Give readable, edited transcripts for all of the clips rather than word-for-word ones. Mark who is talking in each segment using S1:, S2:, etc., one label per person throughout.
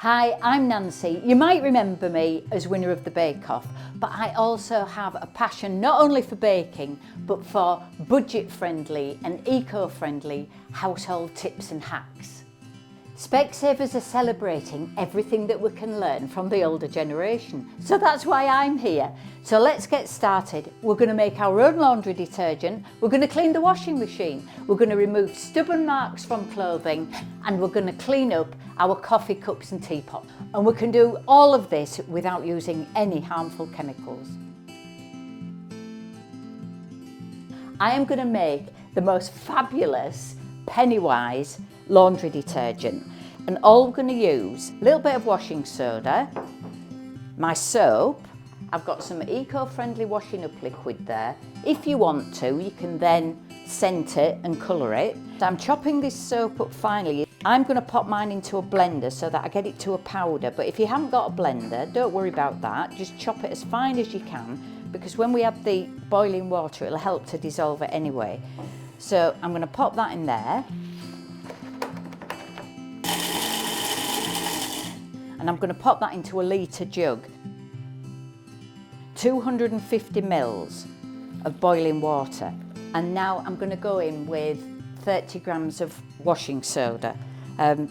S1: Hi, I'm Nancy. You might remember me as winner of the Bake Off, but I also have a passion not only for baking, but for budget-friendly and eco-friendly household tips and hacks. Specsavers are celebrating everything that we can learn from the older generation, so that's why I'm here. So let's get started. We're going to make our own laundry detergent, we're going to clean the washing machine, we're going to remove stubborn marks from clothing, and we're going to clean up our coffee cups and teapot. And we can do all of this without using any harmful chemicals. I am going to make the most fabulous penny-wise laundry detergent, and all we're going to use a little bit of washing soda, my soap. I've got some eco-friendly washing up liquid there. If you want to, you can then scent it and colour it. So I'm chopping this soap up finely. I'm going to pop mine into a blender so that I get it to a powder, but if you haven't got a blender, don't worry about that. Just chop it as fine as you can, because when we add the boiling water, it'll help to dissolve it anyway. So I'm going to pop that in there. And I'm going to pop that into a litre jug. 250 mils of boiling water. And now I'm going to go in with 30 grams of washing soda.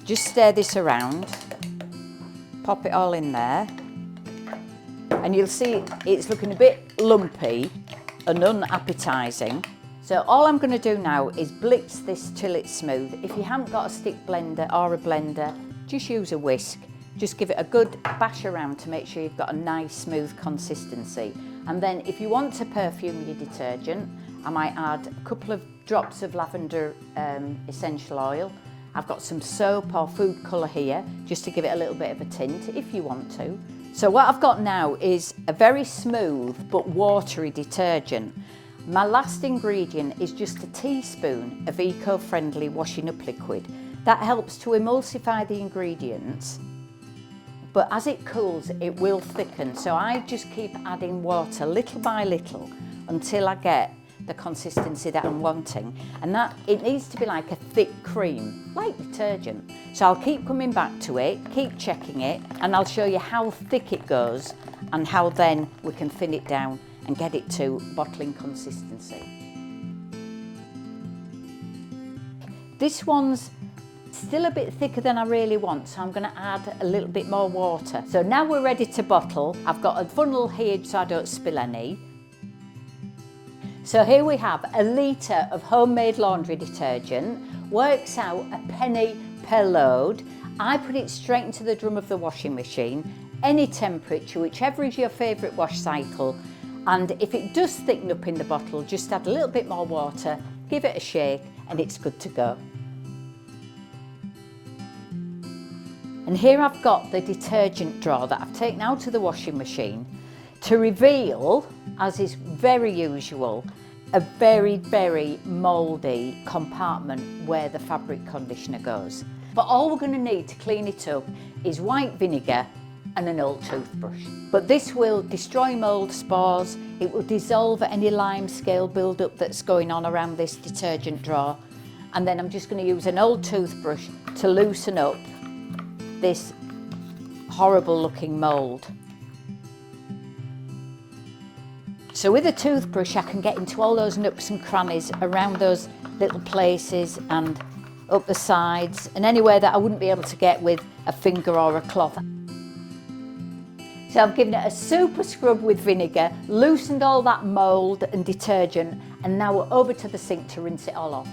S1: Just stir this around, pop it all in there. And you'll see it's looking a bit lumpy and unappetising. So all I'm going to do now is blitz this till it's smooth. If you haven't got a stick blender or a blender, just use a whisk. Just give it a good bash around to make sure you've got a nice smooth consistency. And then if you want to perfume your detergent, I might add a couple of drops of lavender essential oil. I've got some soap or food colour here just to give it a little bit of a tint if you want to. So what I've got now is a very smooth but watery detergent. My last ingredient is just a teaspoon of eco-friendly washing up liquid. That helps to emulsify the ingredients, but as it cools it will thicken, so I just keep adding water little by little until I get the consistency that I'm wanting, and that it needs to be like a thick cream, like detergent. So I'll keep coming back to it, keep checking it, and I'll show you how thick it goes and how then we can thin it down and get it to bottling consistency. This one's still a bit thicker than I really want, so I'm going to add a little bit more water. So now we're ready to bottle. I've got a funnel here so I don't spill any. So here we have a litre of homemade laundry detergent. Works out a penny per load. I put it straight into the drum of the washing machine, any temperature, whichever is your favourite wash cycle. And if it does thicken up in the bottle, just add a little bit more water, give it a shake, and it's good to go. And here I've got the detergent drawer that I've taken out of the washing machine to reveal, as is very usual, a very, very mouldy compartment where the fabric conditioner goes. But all we're going to need to clean it up is white vinegar and an old toothbrush. But this will destroy mould spores, it will dissolve any lime scale build-up that's going on around this detergent drawer. And then I'm just going to use an old toothbrush to loosen up this horrible looking mould. So with a toothbrush I can get into all those nooks and crannies around those little places and up the sides and anywhere that I wouldn't be able to get with a finger or a cloth. So I've given it a super scrub with vinegar, loosened all that mould and detergent, and now we're over to the sink to rinse it all off.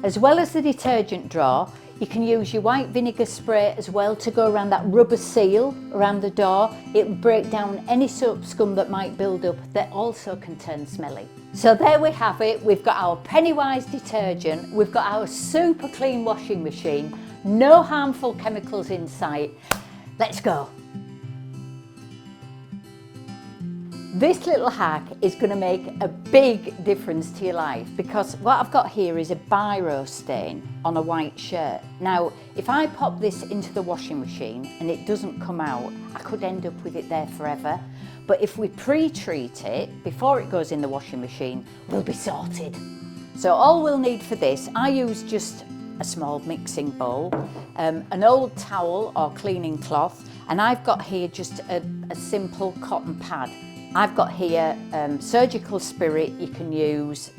S1: As well as the detergent drawer, you can use your white vinegar spray as well to go around that rubber seal around the door. It will break down any soap scum that might build up that also can turn smelly. So there we have it. We've got our penny-wise detergent, we've got our super clean washing machine, no harmful chemicals in sight. Let's go. This little hack is going to make a big difference to your life, because what I've got here is a biro stain on a white shirt. Now, if I pop this into the washing machine and it doesn't come out, I could end up with it there forever. But if we pre-treat it before it goes in the washing machine, we'll be sorted. So all we'll need for this, I use just a small mixing bowl, an old towel or cleaning cloth, and I've got here just a simple cotton pad. I've got here surgical spirit, you can use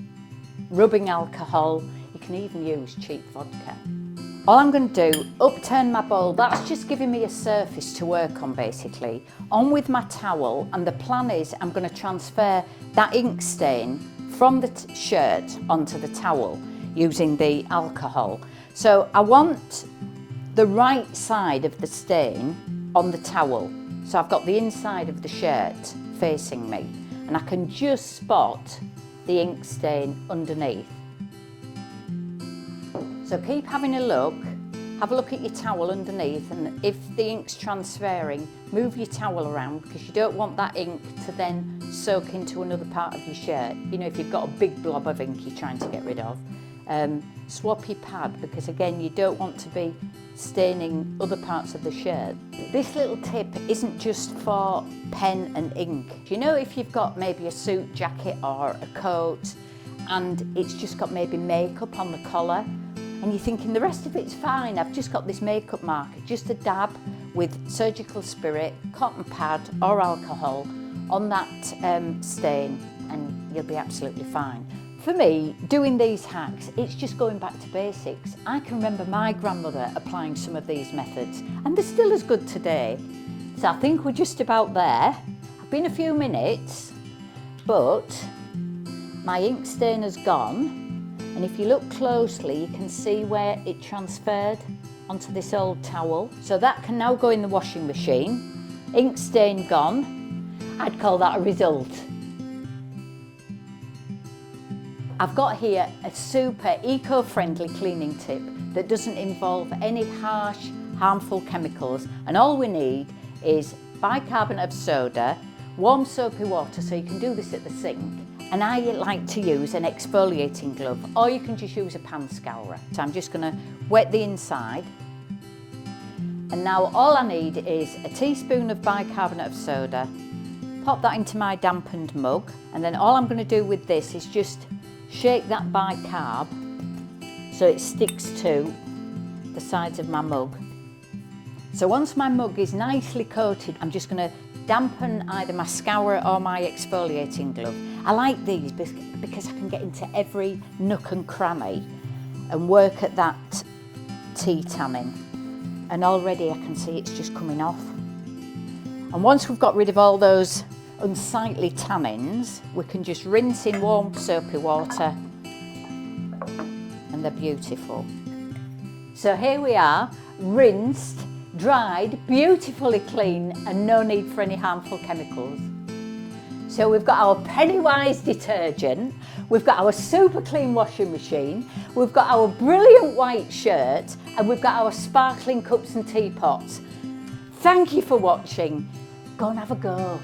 S1: rubbing alcohol, you can even use cheap vodka. All I'm going to do, upturn my bowl, that's just giving me a surface to work on basically. On with my towel, and the plan is I'm going to transfer that ink stain from the shirt onto the towel using the alcohol. So I want the right side of the stain on the towel. So I've got the inside of the shirt facing me, and I can just spot the ink stain underneath. So keep having a look, have a look at your towel underneath, and if the ink's transferring, move your towel around, because you don't want that ink to then soak into another part of your shirt. You know, if you've got a big blob of ink you're trying to get rid of. Swap your pad, because again, you don't want to be staining other parts of the shirt. This little tip isn't just for pen and ink. You know, if you've got maybe a suit jacket or a coat and it's just got maybe makeup on the collar, and you're thinking the rest of it's fine, I've just got this makeup marker, just a dab with surgical spirit, cotton pad or alcohol on that stain, and you'll be absolutely fine. For me, doing these hacks, it's just going back to basics. I can remember my grandmother applying some of these methods, and they're still as good today. So I think we're just about there. I've been a few minutes, but my ink stain has gone. And if you look closely, you can see where it transferred onto this old towel. So that can now go in the washing machine. Ink stain gone. I'd call that a result. I've got here a super eco-friendly cleaning tip that doesn't involve any harsh, harmful chemicals. And all we need is bicarbonate of soda, warm soapy water, so you can do this at the sink. And I like to use an exfoliating glove, or you can just use a pan scourer. So I'm just going to wet the inside. And now all I need is a teaspoon of bicarbonate of soda. Pop that into my dampened mug, and then all I'm going to do with this is just shake that bicarb so it sticks to the sides of my mug. So once my mug is nicely coated, I'm just going to dampen either my scourer or my exfoliating glove. I like these because I can get into every nook and cranny and work at that tea tanning. And already I can see it's just coming off. And once we've got rid of all those unsightly tannins, we can just rinse in warm soapy water, and they're beautiful. So here we are, rinsed, dried, beautifully clean, and no need for any harmful chemicals. So we've got our Pennywise detergent, we've got our super clean washing machine, we've got our brilliant white shirt, and we've got our sparkling cups and teapots. Thank you for watching. Go and have a go.